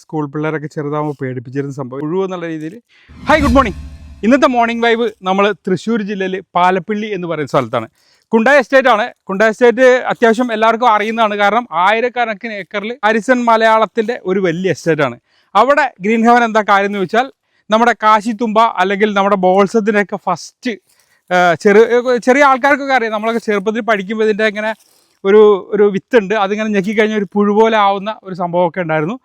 School പിള്ളേരൊക്കെ ചെറുതാകുമ്പോൾ പേടിപ്പിച്ചിരുന്ന സംഭവം ഒഴിവെന്നുള്ള രീതിയിൽ. Hi, good morning. ഇന്നത്തെ മോർണിംഗ് വൈബ് നമ്മൾ തൃശ്ശൂർ ജില്ലയിൽ പാലപ്പിള്ളി എന്ന് പറയുന്ന സ്ഥലത്താണ്. കുണ്ടായ എസ്റ്റേറ്റ് ആണ്. കുണ്ടായ എസ്റ്റേറ്റ് അത്യാവശ്യം എല്ലാവർക്കും അറിയുന്നതാണ്. കാരണം ആയിരക്കണക്കിന് ഏക്കറിൽ ഹാരിസൺ മലയാളത്തിൻ്റെ ഒരു വലിയ എസ്റ്റേറ്റാണ്. അവിടെ ഗ്രീൻ ഹെവൻ എന്താ കാര്യം എന്ന് വെച്ചാൽ നമ്മുടെ കാശിത്തുമ്പ അല്ലെങ്കിൽ നമ്മുടെ ബോൾസത്തിൻ്റെയൊക്കെ ഫസ്റ്റ് ചെറിയ ആൾക്കാർക്കൊക്കെ അറിയാം. നമ്മളൊക്കെ ചെറുപ്പത്തിൽ പഠിക്കുമ്പോൾ ഇതിൻ്റെ ഇങ്ങനെ ഒരു വിത്തുണ്ട്, അതിങ്ങനെ ഞെക്കിക്കഴിഞ്ഞാൽ ഒരു പുഴു പോലെ ആവുന്ന ഒരു സംഭവമൊക്കെ ഉണ്ടായിരുന്നു.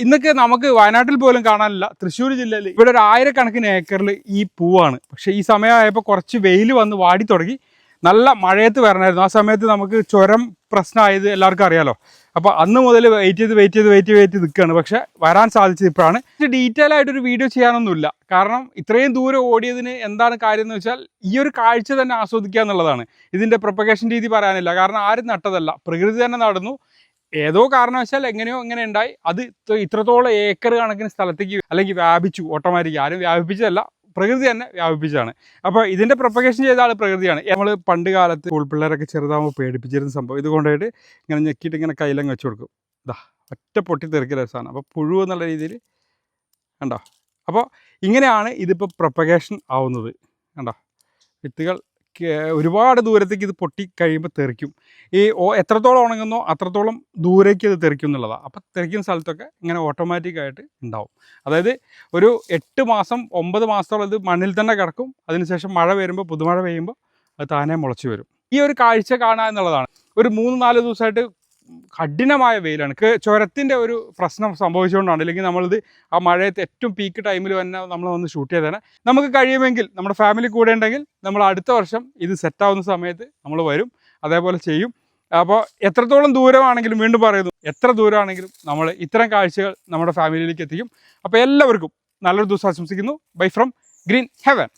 ഇന്നൊക്കെ നമുക്ക് വയനാട്ടിൽ പോലും കാണാനില്ല. തൃശ്ശൂർ ജില്ലയിൽ ഇവിടെ ഒരു ആയിരക്കണക്കിന് ഏക്കറിൽ ഈ പൂവാണ്. പക്ഷേ ഈ സമയമായപ്പോൾ കുറച്ച് വെയിൽ വന്ന് വാടി തുടങ്ങി. നല്ല മഴയത്ത് വരണമായിരുന്നു. ആ സമയത്ത് നമുക്ക് ചുരം പ്രശ്നമായത് എല്ലാവർക്കും അറിയാലോ. അപ്പോൾ അന്ന് മുതൽ വെയിറ്റ് ചെയ്ത് നിൽക്കുകയാണ്. പക്ഷേ വരാൻ സാധിച്ചത് ഇപ്പോഴാണ്. ഡീറ്റെയിൽ ആയിട്ടൊരു വീഡിയോ ചെയ്യാനൊന്നുമില്ല. കാരണം ഇത്രയും ദൂരം ഓടിയതിന് എന്താണ് കാര്യം എന്ന് വെച്ചാൽ ഈ ഒരു കാഴ്ച തന്നെ ആസ്വദിക്കുക എന്നുള്ളതാണ്. ഇതിൻ്റെ പ്രൊപ്പഗേഷൻ രീതി പറയാനില്ല. കാരണം ആരും നട്ടതല്ല, പ്രകൃതി തന്നെ നടന്നു. ഏതോ കാരണവശാൽ എങ്ങനെയോ ഇങ്ങനെ ഉണ്ടായി. അത് ഇത്രത്തോളം ഏക്കർ കണക്കിന് സ്ഥലത്തേക്ക് അല്ലെങ്കിൽ വ്യാപിച്ചു. ഓട്ടോമാറ്റിക് ആരും വ്യാപിപ്പിച്ചതല്ല, പ്രകൃതി തന്നെ വ്യാപിപ്പിച്ചാണ്. അപ്പോൾ ഇതിൻ്റെ പ്രൊപ്പഗേഷൻ ചെയ്ത ആൾ പ്രകൃതിയാണ്. നമ്മൾ പണ്ട് കാലത്ത് സ്കൂൾ പിള്ളേരൊക്കെ ചെറുതാകുമ്പോൾ പേടിപ്പിച്ചിരുന്ന സംഭവം. ഇത് കൊണ്ടുപോയിട്ട് ഇങ്ങനെ ഞെക്കിയിട്ട് ഇങ്ങനെ കയ്യിലങ്ങ് വെച്ച് കൊടുക്കും. ഇതാ ഒറ്റ പൊട്ടി തെറിക്കില്ല സാധനം. അപ്പോൾ പുഴു എന്നുള്ള രീതിയിൽ കണ്ടോ. അപ്പോൾ ഇങ്ങനെയാണ് ഇതിപ്പോൾ പ്രൊപ്പഗേഷൻ ആവുന്നത്. കണ്ടോ, വിത്തുകൾ ഒരുപാട് ദൂരത്തേക്ക് ഇത് പൊട്ടി കഴിയുമ്പോൾ തെറിക്കും. എത്രത്തോളം ഉണങ്ങുന്നോ അത്രത്തോളം ദൂരേക്ക് ഇത് തെറിക്കും എന്നുള്ളതാണ്. അപ്പോൾ തെറിക്കുന്ന സ്ഥലത്തൊക്കെ ഇങ്ങനെ ഓട്ടോമാറ്റിക്കായിട്ട് ഉണ്ടാവും. അതായത് ഒരു 8 മാസം 9 മാസത്തോളം ഇത് മണ്ണിൽ തന്നെ കിടക്കും. അതിനുശേഷം മഴ വരുമ്പോൾ, പുതുമഴ പെയ്യുമ്പോൾ അത് താനേ മുളച്ച് വരും. ഈ ഒരു കാഴ്ച കാണുക എന്നുള്ളതാണ്. ഒരു 3-4 ദിവസമായിട്ട് കഠിനമായ വെയിലാണ്. ചുരത്തിൻ്റെ ഒരു പ്രശ്നം സംഭവിച്ചുകൊണ്ടാണ്. അല്ലെങ്കിൽ നമ്മളിത് ആ മഴയത്ത് ഏറ്റവും പീക്ക് ടൈമിൽ തന്നെ നമ്മൾ വന്ന് ഷൂട്ട് ചെയ്തേനെ. നമുക്ക് കഴിയുമെങ്കിൽ നമ്മുടെ ഫാമിലി കൂടെ ഉണ്ടെങ്കിൽ നമ്മൾ അടുത്ത വർഷം ഇത് സെറ്റാവുന്ന സമയത്ത് നമ്മൾ വരും, അതേപോലെ ചെയ്യും. അപ്പോൾ എത്രത്തോളം ദൂരമാണെങ്കിലും, വീണ്ടും പറയുന്നു, എത്ര ദൂരമാണെങ്കിലും നമ്മൾ ഇത്തരം കാഴ്ചകൾ നമ്മുടെ ഫാമിലിയിലേക്ക് എത്തിക്കും. അപ്പോൾ എല്ലാവർക്കും നല്ലൊരു ദിവസം ആശംസിക്കുന്നു. Bye from green heaven.